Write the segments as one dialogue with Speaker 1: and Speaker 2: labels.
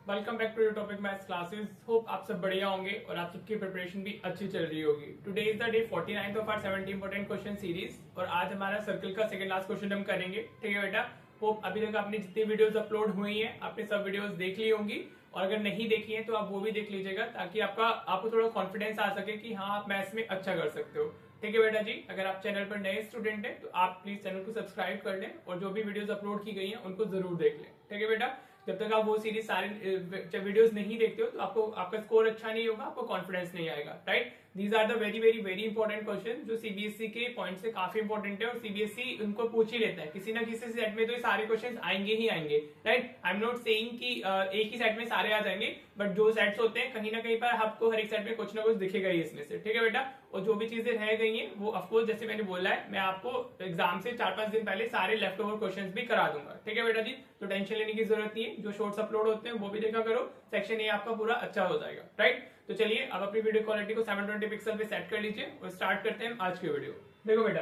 Speaker 1: Welcome back to your topic maths classes. Hope आप सब बढ़िया होंगे और आप सबकी प्रिपरेशन भी अच्छी चल रही होगी। Today is the day 49th of our 70 important question series और आज हमारा सर्कल का सेकंड लास्ट क्वेश्चन हम करेंगे। ठीक है बेटा, होप अभी तक आपने जितनी वीडियोस अपलोड हुई हैं आपने सब वीडियोस देख ली होंगी और अगर नहीं देखी है तो आप वो भी देख लीजिएगा ताकि आपको थोड़ा कॉन्फिडेंस आ सके कि हाँ आप मैथ्स में अच्छा कर सकते हो। ठीक है बेटा जी, अगर आप चैनल पर नए स्टूडेंट हैं तो आप प्लीज चैनल को सब्सक्राइब कर लें और जो भी वीडियोस अपलोड की गई हैं उनको जरूर देख लें। ठीक है बेटा, जब तक आप वो सीरीज सारे वीडियोस नहीं देखते हो तो आपका स्कोर अच्छा नहीं होगा, आपको कॉन्फिडेंस नहीं आएगा। Right, these are the very very very important question जो सीबीएसई के पॉइंट से काफी इंपॉर्टेंट है और सीबीएसई उनको पूछ ही लेता है किसी ना किसी सेट में, तो ये सारे क्वेश्चन आएंगे ही आएंगे। Right, I am not saying कि एक ही सेट में सारे आ जाएंगे, बट जो सेट्स होते हैं कहीं ना कहीं पर आपको हर एक सेट में कुछ ना कुछ दिखेगा ही इसमें से। ठीक है बेटा, और जो भी चीजें रह गई हैं वो ऑफकोर्स जैसे मैंने बोला है मैं आपको एग्जाम से 4-5 दिन पहले सारे लेफ्ट ओवर क्वेश्चंस भी करा दूंगा। ठीक है बेटा जी, तो टेंशन लेने की जरूरत नहीं है। जो शॉर्ट्स अपलोड होते हैं वो भी देखा करो, सेक्शन ए आपका पूरा अच्छा हो जाएगा। राइट, तो चलिए अब अपनी वीडियो क्वालिटी को 720 पिक्सल पे सेट कर लीजिए और स्टार्ट करते हैं आज की वीडियो। देखो बेटा,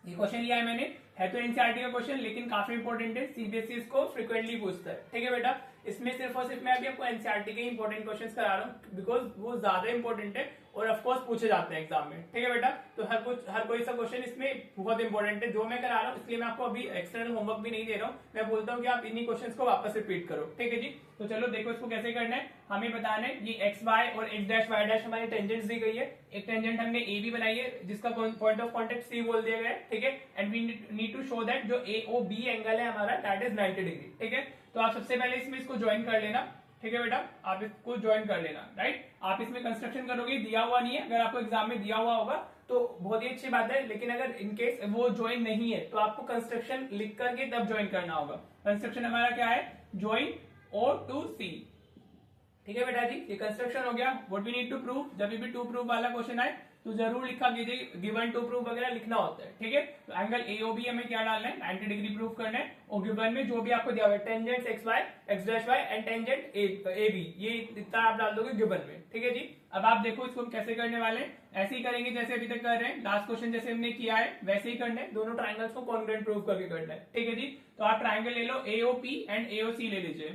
Speaker 1: ये क्वेश्चन लिया है मैंने, है तो एनसीईआरटी का क्वेश्चन लेकिन काफी इंपॉर्टेंट है, सीबीएसई इसको फ्रीक्वेंटली पूछता है। ठीक है बेटा, इसमें सिर्फ और सिर्फ मैं अभी आपको एनसीईआरटी के इंपॉर्टेंट क्वेश्चंस करा रहा हूँ बिकॉज वो ज्यादा इंपॉर्टेंट है और ऑफकोर्स पूछे जाते हैं एग्जाम में। ठीक है बेटा, तो हर कोई सा क्वेश्चन इसमें बहुत इंपॉर्टेंट है जो मैं करा रहा हूँ, इसलिए मैं आपको अभी एक्सटर्नल होमवर्क भी नहीं दे रहा हूँ। मैं बोलता हूँ कि आप इन्हीं क्वेश्चन को वापस रिपीट करो। ठीक है जी, तो चलो देखो इसको कैसे करना है। हमें बताना है ये एक्स वाई और एक्स डैश वाई डैश हमारी टेंजेंट्स दी गई है। एक टेंजेंट हमने ए बी बनाई है जिसका पॉइंट ऑफ कॉन्टेक्ट सी बोल दिया गया है। ठीक है, and we need to show that जो ए ओ बी एंगल है हमारा दैट इज 90 डिग्री। ठीक है, तो आप सबसे पहले इसमें इसको ज्वाइन कर लेना। ठीक है बेटा, आप इसको ज्वाइन कर लेना। राइट, आप इसमें कंस्ट्रक्शन करोगे, दिया हुआ नहीं है, अगर आपको एग्जाम में दिया हुआ होगा तो बहुत ही अच्छी बात है, लेकिन अगर इनकेस वो ज्वाइन नहीं है तो आपको कंस्ट्रक्शन लिख करके तब ज्वाइन करना होगा। कंस्ट्रक्शन हमारा क्या है, ज्वाइन ओ टू सी। ठीक है बेटा जी, ये कंस्ट्रक्शन हो गया। What we need to prove, जब भी टू प्रूव वाला क्वेश्चन आए तो जरूर लिखा कीजिए, गिवन टू प्रूव वगैरह लिखना होता है। ठीक है, तो एंगल एओबी हमें क्या डालना है, 90 डिग्री प्रूव करना है और गिवन में जो भी आपको दिया हुआ है tangent x y x dash y and tangent A B, ये इतना आप डाल दोगे गिवन में। ठीक है जी, अब आप देखो इसको हम कैसे करने वाले हैं, ऐसे ही करेंगे जैसे अभी तक कर रहे हैं। लास्ट क्वेश्चन जैसे हमने किया है वैसे ही करना है, दोनों ट्राइंगल्स को कॉन्ग्रुएंट प्रूव करके करना है। ठीक है जी, तो आप ट्राइंगल ले लो एओपी एंड एओसी ले लीजिए।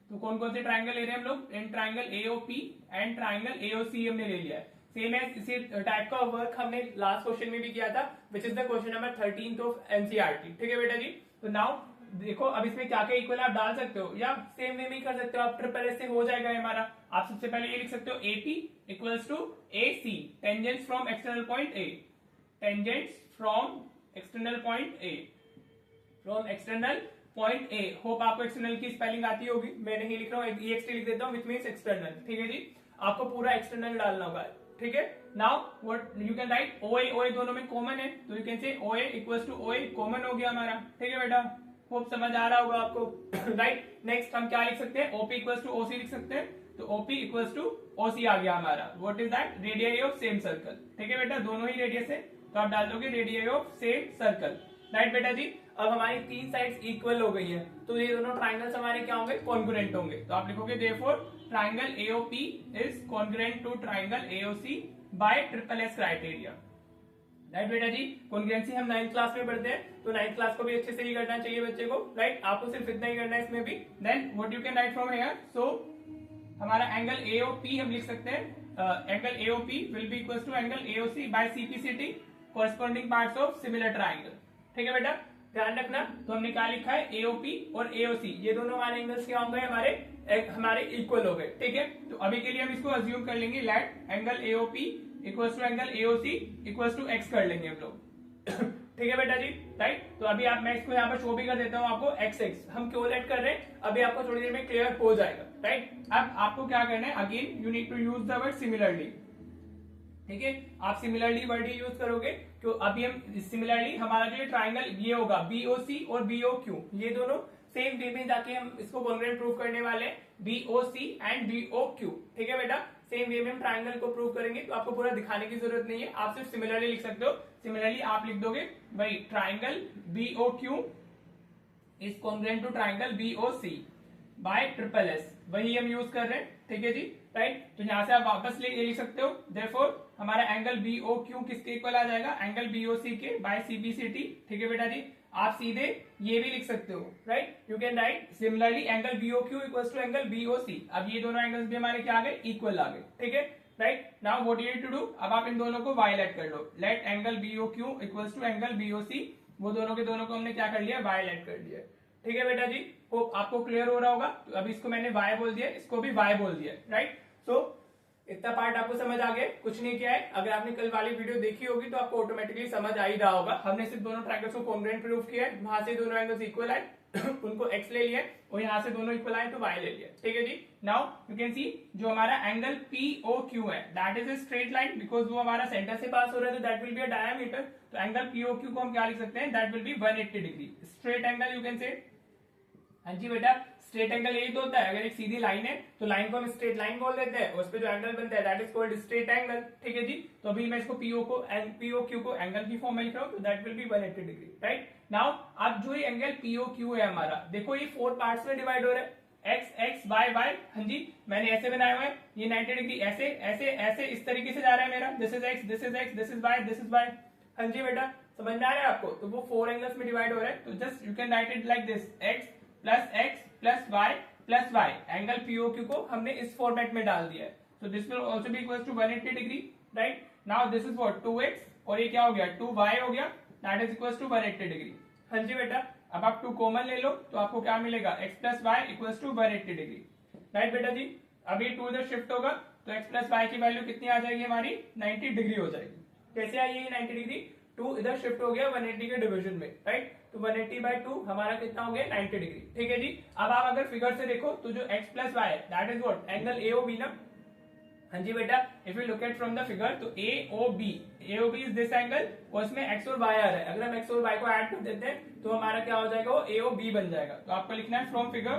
Speaker 1: तो कौन कौन से ट्राइंगल ले रहे हैं हम लोग, in triangle AOP and triangle AOC हमने ले लिया है। सेम है, इसी टाइप का वर्क हमने लास्ट क्वेश्चन में भी किया था which is the question number 13 of NCERT. ठीक है बेटा जी, तो नाउ देखो अब इसमें क्या क्या इक्वल आप डाल सकते हो या सेम वे में कर सकते हो आप, ट्रिपल एस से हो जाएगा हमारा। आप सबसे पहले ये लिख सकते हो AP equals to AC, tangents from external point A, tangents from external point A, from external point A. Hope आपको एक्सटर्नल की स्पेलिंग आती होगी, मैं नहीं लिख रहा हूँ, एक्सटी लिख देता हूँ विच मीन्स एक्सटर्नल। ठीक है जी, आपको पूरा एक्सटर्नल डालना होगा। ठीक है, now what you can right, ओए ओए दोनों में कॉमन है तो यू कैन से ओए इक्वल्स टू ओए, कॉमन हो गया हमारा। ठीक है बेटा, होप समझ आ रहा होगा आपको। राइट, नेक्स्ट हम क्या लिख सकते हैं, ओपी इक्वल्स टू ओसी लिख सकते हैं, तो ओपी इक्वल्स टू ओसी आ गया हमारा। What is that, radius of same circle. ठीक है बेटा, दोनों ही रेडियस है तो आप डाल दोगे radius of same circle. Right बेटा जी, अब हमारी तीन साइड्स इक्वल हो गई हैं तो ये दोनों ट्राइंगल्स हमारे क्या होंगे, कॉन्ग्रुएंट होंगे। तो आप लिखोगे therefore triangle AOP is congruent to triangle AOC by triple S criteria. Right बेटा जी, कॉन्ग्रुएंसी हम 9th क्लास में पढ़ते हैं तो 9th क्लास को भी अच्छे से ही करना चाहिए बच्चे को। राइट, आपको सिर्फ इतना ही करना है इसमें भी। Then what you can write from here, so हमारा एंगल एओपी हम लिख सकते हैं, angle AOP will be equals to angle AOC by CPCT, corresponding parts of similar triangle. ठीक है बेटा, ध्यान रखना। तो हमने क्या लिखा है, एओपी और एओसी ये दोनों हमारे एंगल्स क्या होंगे, हमारे इक्वल हो गए। ठीक है, तो अभी के लिए हम इसको अज्यूम कर लेंगे, let angle AOP equals to angle AOC equals to x कर लेंगे हम लोग। ठीक है बेटा जी, राइट। तो अभी मैं इसको यहाँ पर शो भी कर देता हूँ आपको, एक्स एक्स हम क्यों लेट कर रहे हैं अभी आपको थोड़ी देर में क्लियर हो जाएगा। राइट, अब आपको क्या करना है, again you need to use the word similarly. ठीक है, आप सिमिलरली वर्ड ही यूज करोगे क्यों, अभी हम सिमिलरली हमारा जो ये ट्राइंगल ये होगा बीओसी और बीओक्यू, ये दोनों सेम वे में जाके हम इसको कॉन्ग्रुएंट प्रूव करने वाले हैं, बीओसी एंड बीओक्यू। ठीक है बेटा, सेम वे में हम ट्राइंगल को प्रूव करेंगे तो आपको पूरा दिखाने की जरूरत नहीं है, आप सिर्फ सिमिलरली लिख सकते हो। सिमिलरली आप लिख दोगे भाई triangle BOQ is congruent to triangle BOC by triple S, वही हम यूज कर रहे हैं। ठीक है जी, राइट। तो यहां से आप वापस ये लिख सकते हो देयरफॉर हमारा एंगल BOQ किसके इक्वल आ जाएगा, एंगल BOC के बाय CBCT। ठीक है बेटा जी, आप सीधे ये भी लिख सकते हो, right, you can write similarly angle BOQ equals to angle BOC। अब ये दोनों एंगल्स भी हमारे क्या आ गए, इक्वल आ गए। ठीक है, right, now what you need to do, अब आप इन दोनों को वायलेट कर लो, let angle BOQ equals to angle BOC। वो दोनों के दोनों को हमने क्या कर लिया, वायलेट कर दिया। ठीक है बेटा जी, होप आपको क्लियर हो रहा होगा। तो अभी इसको मैंने y बोल दिया, इसको भी y बोल दिया, राइट। सो इतना पार्ट आपको समझ आ गया, कुछ नहीं किया है। अगर आपने कल वाली वीडियो देखी होगी तो आपको ऑटोमेटिकली समझ आ ही रहा होगा। हमने सिर्फ दोनों ट्रायंगल्स को कॉन्ग्रुएंट प्रूव किया है, वहां से दोनों एंगल्स इक्वल आए उनको x ले लिया और यहाँ से दोनों इक्वल आए तो y ले लिया। ठीक है जी, नाउ यू कैन सी जो हमारा एंगल POQ है that is a straight line, because वो हमारा सेंटर से पास हो रहा है तो that will be a diameter. तो एंगल POQ को हम क्या लिख सकते हैं, that will be 180 degree straight angle, you can say. हाँ जी बेटा, स्ट्रेट एंगल यही तो होता है, अगर एक सीधी लाइन है तो लाइन को हम स्ट्रेट लाइन बोल देते हैं, उस पे जो एंगल बनता है that is called straight angle. ठीक है जी, तो अभी मैं इसको POQ को एंगल की फॉर्म में लिख रहा हूँ, तो that will be 180 degree, right. Now अब जो ये एंगल POQ है हमारा, देखो ये 4 पार्ट्स में डिवाइड हो रहा है, x y y। हाँ जी, मैंने ऐसे बनाया हुआ है, ये 90 डिग्री ऐसे ऐसे ऐसे इस तरीके से जा रहा है मेरा, this is x, this is x, this is y, this is y। हाँ जी बेटा, समझ में आ रहा है आपको। तो वो 4 एंगल्स में डिवाइड हो रहा है, तो just you can right it like this, x plus y plus y। Angle POQ को हमने इस फॉर्मेट में डाल दिया है, so this will also be equals to 180 degree, right. Now this is what 2x और ये क्या हो गया 2y हो गया, that is equals to 180 degree. हाँ जी बेटा, अब आप 2 कॉमन ले लो तो आपको क्या मिलेगा, x plus y equals to 180 degree, right बेटा जी। अब ये 2 इधर शिफ्ट होगा तो x प्लस वाई की वैल्यू कितनी आ जाएगी हमारी, 90 डिग्री हो जाएगी। कैसे आई ये 90 डिग्री, 2 इधर शिफ्ट हो गया 180 के डिवीजन में, राइट। तो 180/2 हमारा कितना हो गया 90 डिग्री। ठीक है जी, अब आप अगर फिगर से देखो तो जो x प्लस वाई है that is what angle AOB ना। हाँ जी बेटा, if you look at from the figure तो AOB इज दिस एंगल और इसमें x और y आ रहा है। अगर हम x और y को ऐड कर देते हैं तो हमारा क्या हो जाएगा, वो AOB बन जाएगा। तो आपको लिखना है फ्रॉम फिगर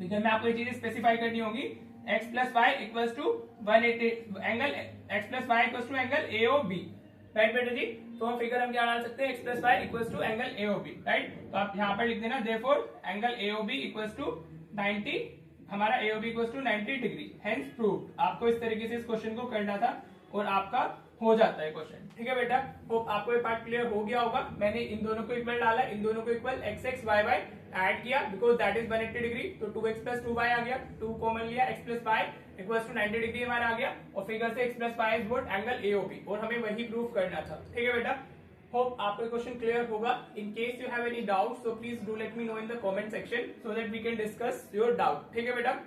Speaker 1: में आपको ये चीजें स्पेसिफाई करनी होगी, x plus y equals to 180 angle x plus y equals to angle AOB, right बेटा जी। तो हम फिगर हम क्या डाल सकते हैं, x plus y equals to angle AOB, right. तो आप यहाँ पर लिख देना therefore angle AOB equals to 90, हमारा AOB equals to 90 degree, hence proved. आपको इस तरीके से इस क्वेश्चन को करना था और आपका हो जाता है क्वेश्चन। ठीक है बेटा, होप आपको ये पार्ट क्लियर हो गया होगा। मैंने इन दोनों को इक्वल डाला, इन दोनों को equal x y y add किया बिकॉज दैट इज 180 डिग्री, तो 2x प्लस 2y आ गया, 2 कॉमन लिया, x plus y equals to 90 degree हमारा आ गया और फिगर से x plus y is what angle AOB, और हमें वही प्रूव करना था। ठीक है बेटा, होप आपको क्वेश्चन क्लियर होगा। In case you have any doubt so please do let me know in the comment section so that we can discuss your doubt. ठीक है बेटा,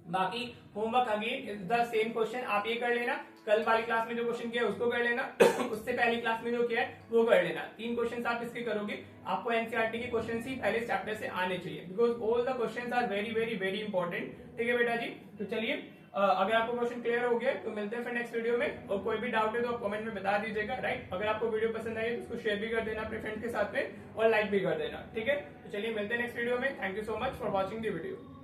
Speaker 1: बाकी homework again is the same question, आप ये कर लेना, कल वाली क्लास में जो क्वेश्चन किया उसको कर लेना उससे पहली क्लास में जो किया है वो कर लेना। 3 क्वेश्चंस आप इसके करोगे, आपको एनसीईआरटी के क्वेश्चंस ही पहले चैप्टर से आने चाहिए because all the questions are very very very important. ठीक है बेटा जी, तो चलिए अगर आपको क्वेश्चन क्लियर हो गया तो मिलते हैं फिर नेक्स्ट वीडियो में, और कोई भी डाउट है तो आप कमेंट में बता दीजिएगा, राइट। अगर आपको वीडियो पसंद आई तो उसको शेयर भी कर देना अपने फ्रेंड के साथ में और लाइक भी कर देना। ठीक है, तो चलिए मिलते हैं नेक्स्ट वीडियो में। Thank you so much for watching the video.